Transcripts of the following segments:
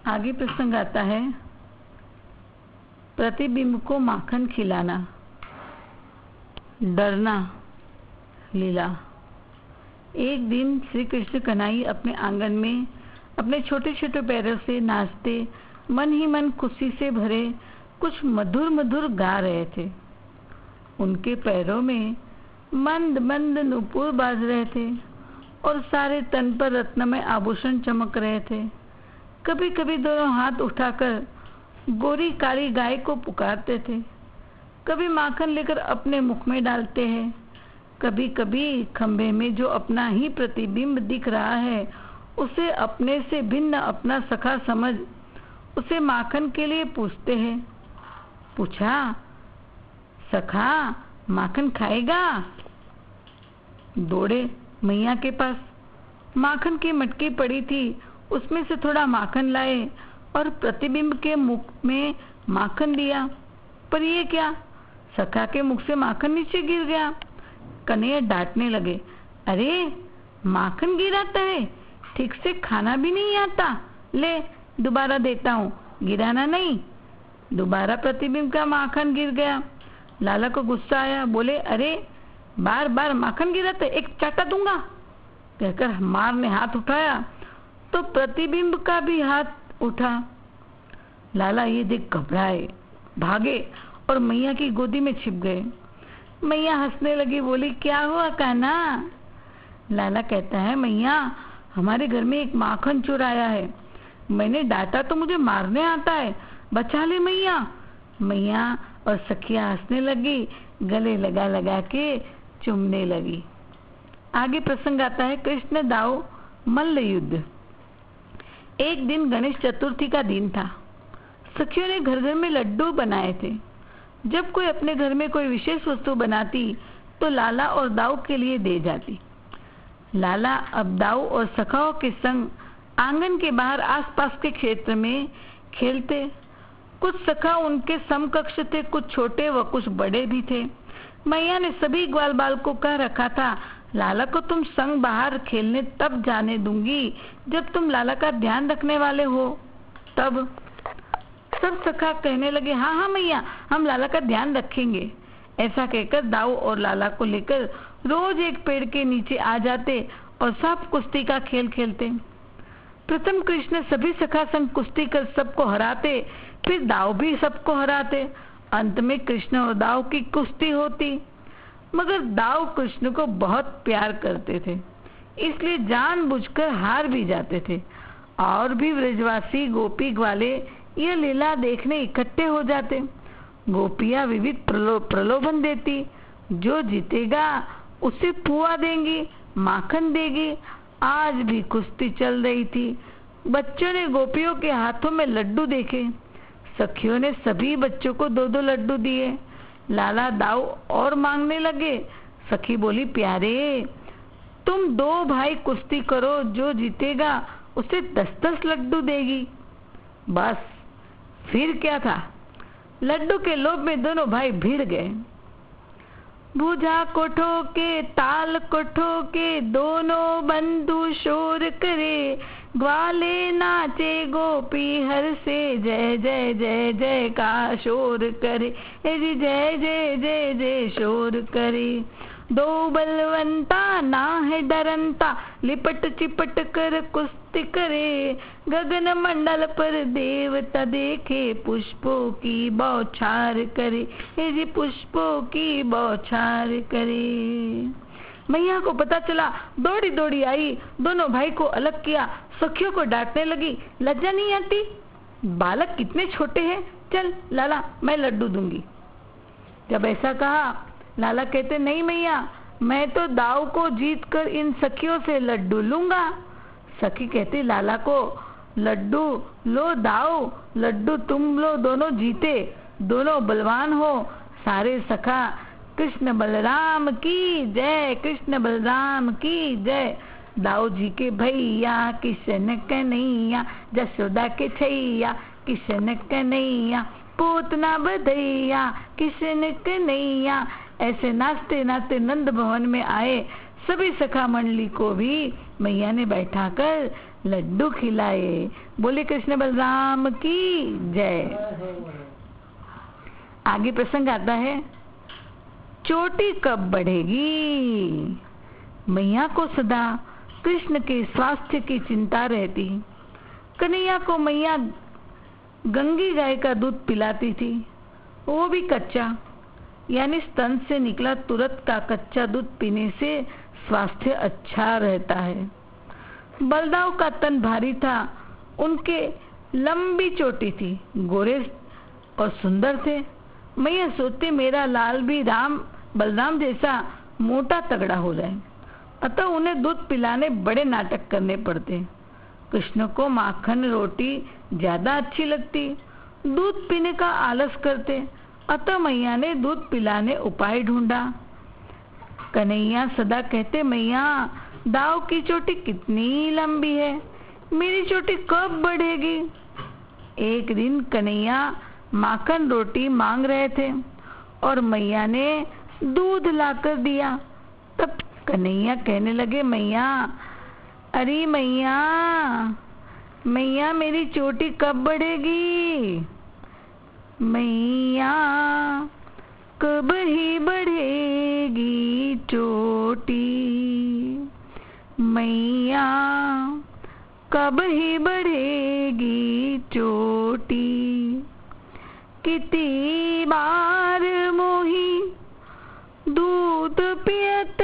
आगे प्रसंग आता है, प्रतिबिंब को माखन खिलाना, डरना लीला। एक दिन श्री कृष्ण कन्हैया अपने आंगन में अपने छोटे छोटे पैरों से नाचते, मन ही मन खुशी से भरे कुछ मधुर मधुर गा रहे थे। उनके पैरों में मंद मंद नूपुर बाज रहे थे और सारे तन पर रत्नमय आभूषण चमक रहे थे। कभी कभी दोनों हाथ उठाकर गोरी काली गाय को पुकारते थे, कभी माखन लेकर अपने मुख में डालते हैं, कभी कभी खंभे में जो अपना ही प्रतिबिंब दिख रहा है उसे अपने से भिन्न अपना सखा समझ उसे माखन के लिए पूछते हैं। पूछा, सखा माखन खाएगा? दौड़े मैया के पास, माखन की मटकी पड़ी थी, उसमें से थोड़ा माखन लाए और प्रतिबिंब के मुख में माखन दिया। पर ये क्या, सखा के मुख से माखन नीचे गिर गया। कन्हैया डांटने लगे, अरे माखन गिराता है, ठीक से खाना भी नहीं आता, ले दोबारा देता हूँ, गिराना नहीं। दोबारा प्रतिबिंब का माखन गिर गया। लाला को गुस्सा आया, बोले, अरे बार बार माखन गिराते, एक चाटा दूंगा। कहकर मार ने हाथ उठाया तो प्रतिबिंब का भी हाथ उठा। लाला ये देख घबराए, भागे और मैया की गोदी में छिप गए। मैया हंसने लगी, बोली, क्या हुआ कान्हा? लाला कहता है, मैया हमारे घर में एक माखन चोर आया है, मैंने डांटा तो मुझे मारने आता है, बचा ले मैया। मैया और सखिया हंसने लगी, गले लगा लगा के चूमने लगी। आगे प्रसंग आता है, कृष्ण दाऊ मल्ल युद्ध। एक दिन गणेश चतुर्थी का दिन था। सखियों ने घर घर में लड्डू बनाए थे। जब कोई अपने घर में कोई विशेष वस्तु बनाती तो लाला और दाऊ के लिए दे जाती। लाला अब दाऊ और सखाओं के संग आंगन के बाहर आसपास के क्षेत्र में खेलते। कुछ सखा उनके समकक्ष थे, कुछ छोटे व कुछ बड़े भी थे। मैया ने सभी ग्वाल बाल को कह रखा था, लाला को तुम संग बाहर खेलने तब जाने दूंगी जब तुम लाला का ध्यान रखने वाले हो। तब सब सखा कहने लगे, हाँ हाँ मैया, हम लाला का ध्यान रखेंगे। ऐसा कहकर दाऊ और लाला को लेकर रोज एक पेड़ के नीचे आ जाते और सब कुश्ती का खेल खेलते। प्रथम कृष्ण सभी सखा संग कुश्ती कर सबको हराते, फिर दाऊ भी सबको हराते। अंत में कृष्ण और दाऊ की कुश्ती होती। मगर दाऊ कृष्ण को बहुत प्यार करते थे, इसलिए जानबूझकर हार भी जाते थे। और भी ब्रजवासी गोपी ग्वाले यह लीला देखने इकट्ठे हो जाते। गोपियां विविध प्रलोभन देती, जो जीतेगा उसे पुआ देंगी, माखन देगी। आज भी कुश्ती चल रही थी। बच्चों ने गोपियों के हाथों में लड्डू देखे। सखियों ने सभी बच्चों को दो दो लड्डू दिए। लाला दाऊ और मांगने लगे। सखी बोली, प्यारे तुम दो भाई कुश्ती करो, जो जीतेगा उसे 10-10 लड्डू देगी। बस फिर क्या था, लड्डू के लोभ में दोनों भाई भिड़ गए। भुजा को ठोके, ताल को ठोके, दोनों बंधु शोर करे। ग्वाले नाचे, गोपी हर से, जय जय जय जय का शोर करे। जी जय जय जय जय शोर करे। दो बलवंता ना है डरंता, लिपट चिपट कर कुश्ती करे। गगन मंडल पर देवता देखे, पुष्पों की बौछार करे। जी पुष्पों की बौछार करे। मैया को पता चला, दौड़ी दौड़ी आई, दोनों भाई को अलग किया। सखियों को डांटने लगी, लज्जा नहीं आती, बालक कितने छोटे हैं, चल लाला मैं लड्डू दूंगी। जब ऐसा कहा, लाला कहते, नहीं मैया, मैं तो दाऊ को जीत कर इन सखियों से लड्डू लूंगा। सखी कहती, लाला को लड्डू लो दाऊ, लड्डू तुम लो, दोनों जीते, दोनों बलवान हो। सारे सखा कृष्ण बलराम की जय, कृष्ण बलराम की जय। दाऊ जी के भैया किशन कन्हैया, जसोदा के छैया किशन कन्हैया, पूतना बधैया किशन कन्हैया। ऐसे नाचते नाचते नंद भवन में आए। सभी सखा मंडली को भी मैया ने बैठाकर लड्डू खिलाए। बोले कृष्ण बलराम की जय। आगे प्रसंग आता है, चोटी कब बढ़ेगी। मैया को सदा कृष्ण के स्वास्थ्य की चिंता रहती। कन्हैया को मैया गंगी गाय का दूध पिलाती थी, वो भी कच्चा, यानी स्तन से निकला तुरंत का कच्चा दूध पीने से स्वास्थ्य अच्छा रहता है। बलदाव का तन भारी था, उनके लंबी चोटी थी, गोरे और सुंदर थे। मैया सोचते मेरा लाल भी बलराम जैसा मोटा तगड़ा हो जाए, अतः उन्हें दूध पिलाने बड़े नाटक करने पड़ते। कृष्ण को माखन रोटी ज्यादा अच्छी लगती, दूध पीने का आलस करते, अतः मैया ने दूध पिलाने उपाय ढूंढा। कन्हैया सदा कहते, मैया दाव की चोटी कितनी लंबी है, मेरी चोटी कब बढ़ेगी। एक दिन कन्हैया माखन रोटी मांग रहे थे और मैया ने दूध लाकर दिया। तब कन्हैया कहने लगे, मैया अरे मैया मैया मेरी चोटी कब बढ़ेगी। मैया कब ही बढ़ेगी चोटी, मैया कब ही बढ़ेगी चोटी। कितनी बार मोही दूध पियत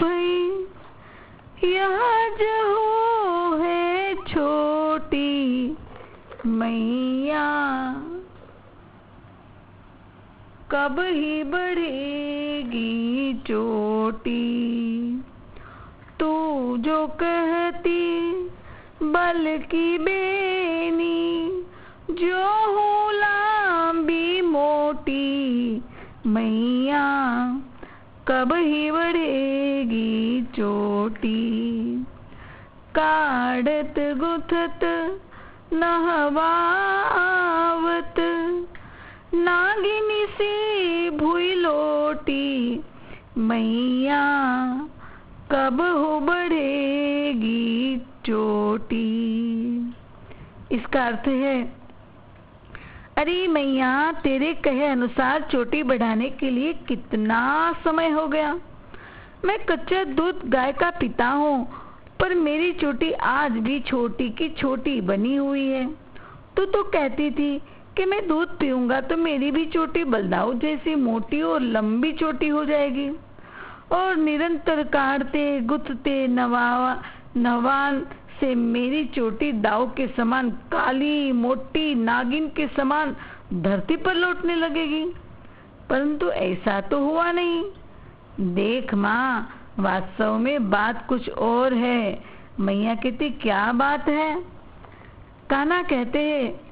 भई, यह जो है छोटी, मैया कब ही बढ़ेगी चोटी। तू जो कहती बल की बेनी, जो हूँ लंबी मोटी, मैया कब ही बढ़ेगी चोटी। काढ़त गुथत नहवावत, नागिनी सी भुई लोटी, मैया कब हो बढ़ेगी चोटी। इसका अर्थ है, अरे मैया तेरे कहे अनुसार चोटी बढ़ाने के लिए कितना समय हो गया। मैं कच्चा दूध गाय का पीता हूँ, पर मेरी चोटी आज भी छोटी की छोटी बनी हुई है। तू तो कहती थी कि मैं दूध पीऊंगा तो मेरी भी चोटी बलदाऊ जैसी मोटी और लंबी चोटी हो जाएगी। और निरंतर काढ़ते गुथते नवान से मेरी चोटी दाव के समान काली मोटी नागिन के समान धरती पर लौटने लगेगी। परंतु ऐसा तो हुआ नहीं। देख माँ, वास्तव में बात कुछ और है। मैया कहती, क्या बात है। कान्हा कहते हैं,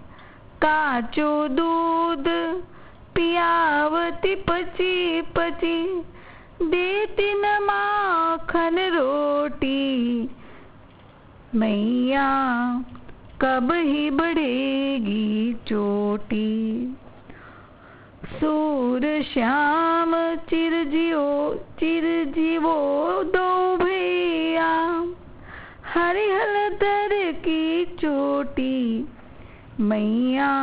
काचो दूध पियावती पची पची, देती न माखन रोटी, मैया कब ही बढ़ेगी चोटी। सूर श्याम चिरजीवो दो भैया, हरिहर दर की चोटी, मैया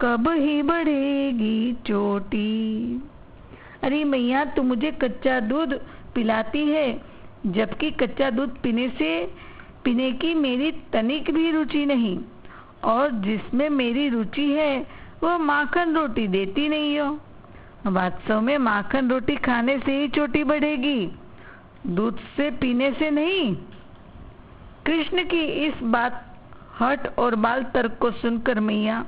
कब ही बढ़ेगी चोटी। अरे मैया तू मुझे कच्चा दूध पिलाती है, जबकि कच्चा दूध पीने की मेरी तनिक भी रुचि नहीं, और जिसमें मेरी रुचि है वह माखन रोटी देती नहीं हो। वास्तव में माखन रोटी खाने से ही चोटी बढ़ेगी, दूध से पीने से नहीं। कृष्ण की इस बात हट और बाल तर्क को सुनकर मैया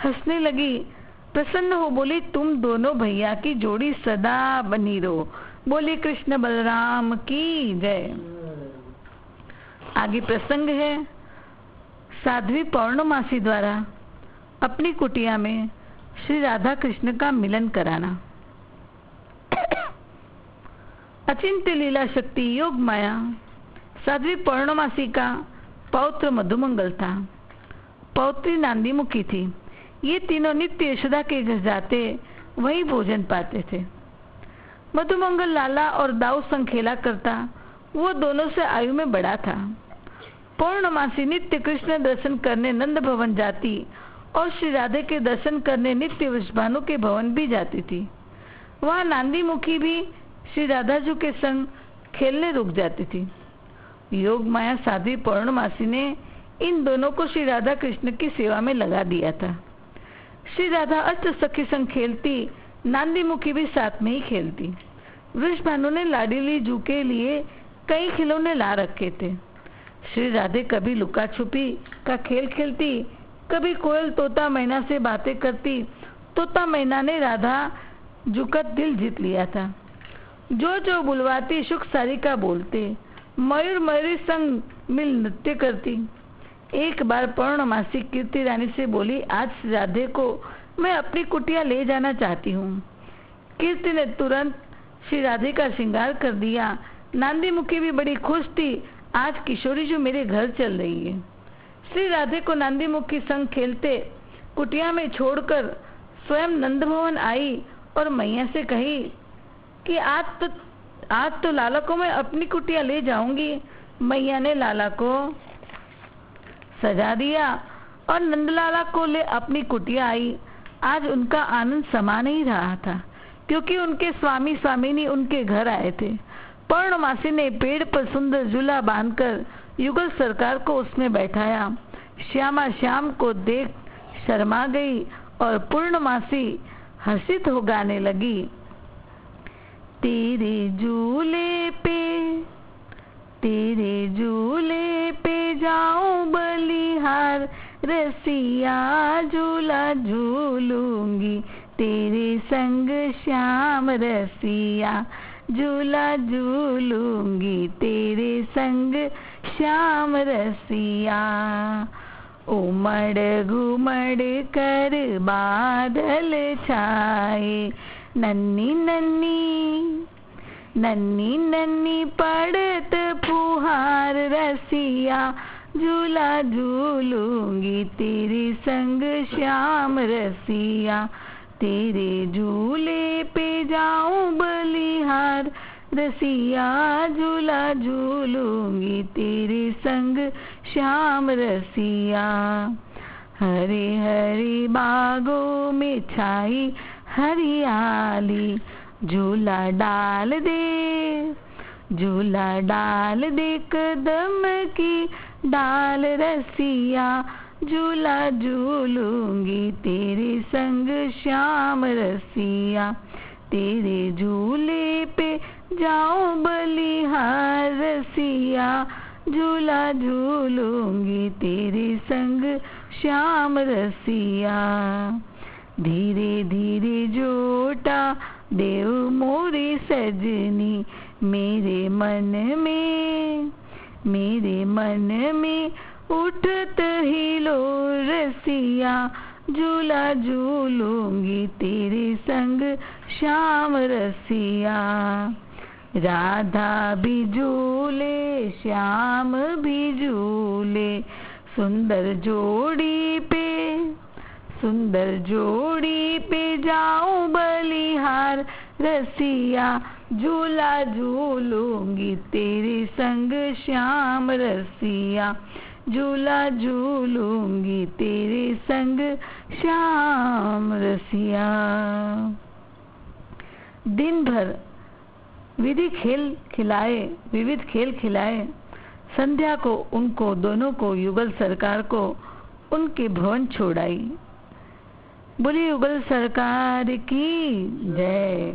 हंसने लगी। प्रसन्न हो बोली, तुम दोनों भैया की जोड़ी सदा बनी रहो। बोली कृष्ण बलराम की जय। आगे प्रसंग है, साध्वी पौर्णमासी द्वारा अपनी कुटिया में श्री राधा कृष्ण का मिलन कराना। अचिंत्य लीला शक्ति योग माया साध्वी पौर्णमासी का पौत्र मधुमंगल था, पौत्री नांदीमुखी थी। ये तीनों नित्य यशोदा के घर जाते, वही भोजन पाते थे। मधुमंगल लाला और दाऊ संग खेला करता, वो दोनों से आयु में बड़ा था। पौर्णमासी नित्य कृष्ण दर्शन करने नंद भवन जाती और श्री राधे के दर्शन करने नित्य वृषभानु के भवन भी जाती थी। वहाँ नांदी मुखी भी श्री राधा जी के संग खेलने रुक जाती थी। योग माया साध्वी पौर्णमासी ने इन दोनों को श्री राधा कृष्ण की सेवा में लगा दिया था। श्री राधा अष्ट सखी संग खेलती, नांदी मुखी भी साथ में ही खेलती। वृषभानु ने लाडली जू के लिए कई खिलौने ला रखे थे। श्री राधे कभी लुका छुपी का खेल खेलती, कभी कोयल तोता मैना से बातें करती। तोता मैना ने राधा जू का दिल जीत लिया था। जो जो बुलवाती सुख सारी का बोलते, मयूर मयूरी संग मिल नृत्य करती। एक बार पौर्णमासी कीर्ति रानी से बोली, आज राधे को मैं अपनी कुटिया ले जाना चाहती हूँ। कीर्ति ने तुरंत श्री राधे का श्रृंगार कर दिया। नांदी मुखी भी बड़ी खुश थी, आज किशोरी जो मेरे घर चल रही है। श्री राधे को नांदी मुखी संग खेलते कुटिया में छोड़कर स्वयं नंद भवन आई और मैया से कही कि आज तो लाला को मैं अपनी कुटिया ले जाऊंगी। मैया ने लाला को सजा दिया और नंदलाला को ले अपनी कुटिया आई। आज उनका आनंद समा नहीं रहा था, क्योंकि उनके स्वामी स्वामिनी उनके घर आए थे। पौर्णमासी ने पेड़ पर सुंदर झूला बांधकर युगल सरकार को उसमें बैठाया। श्यामा श्याम को देख शर्मा गई और पूर्णमासी हर्षित हो गाने लगी, तेरे झूले पे जाऊं बलिहार, रसिया झूला झूलूंगी तेरे संग श्याम, रसिया झूला झूलूंगी तेरे संग श्याम रसिया। उमड़ घुमड़ कर बादल छाए, नन्नी नन्नी पड़त फुहार, रसिया झूला झूलूंगी तेरे संग श्याम, रसिया तेरे झूले पे जाऊं बलिहार, रसिया झूला झूलूंगी तेरे संग श्याम, रसिया। हरे हरे बागों में छाई हरियाली, झूला डाल दे कदम की डाल, रसिया झूला झूलूंगी तेरे संग श्याम, रसिया तेरे झूले पे जाऊं बलिहार, रसिया झूला झूलूंगी तेरे संग श्याम, रसिया। धीरे धीरे जोटा देव मोरी सजनी, मेरे मन में उठत हिलो, रसिया झूला झूलूंगी तेरे संग श्याम, रसिया। राधा भी झूले श्याम भी झूले, सुंदर जोड़ी पे जाऊं बलिहार, रसिया झूला झूलूंगी तेरे संग श्याम, रसिया झूला झूलूंगी तेरे संग श्याम, रसिया। दिन भर विविध खेल खिलाए। संध्या को उनको दोनों को युगल सरकार को उनके भवन छोड़ाई। बोली युगल सरकार की जय।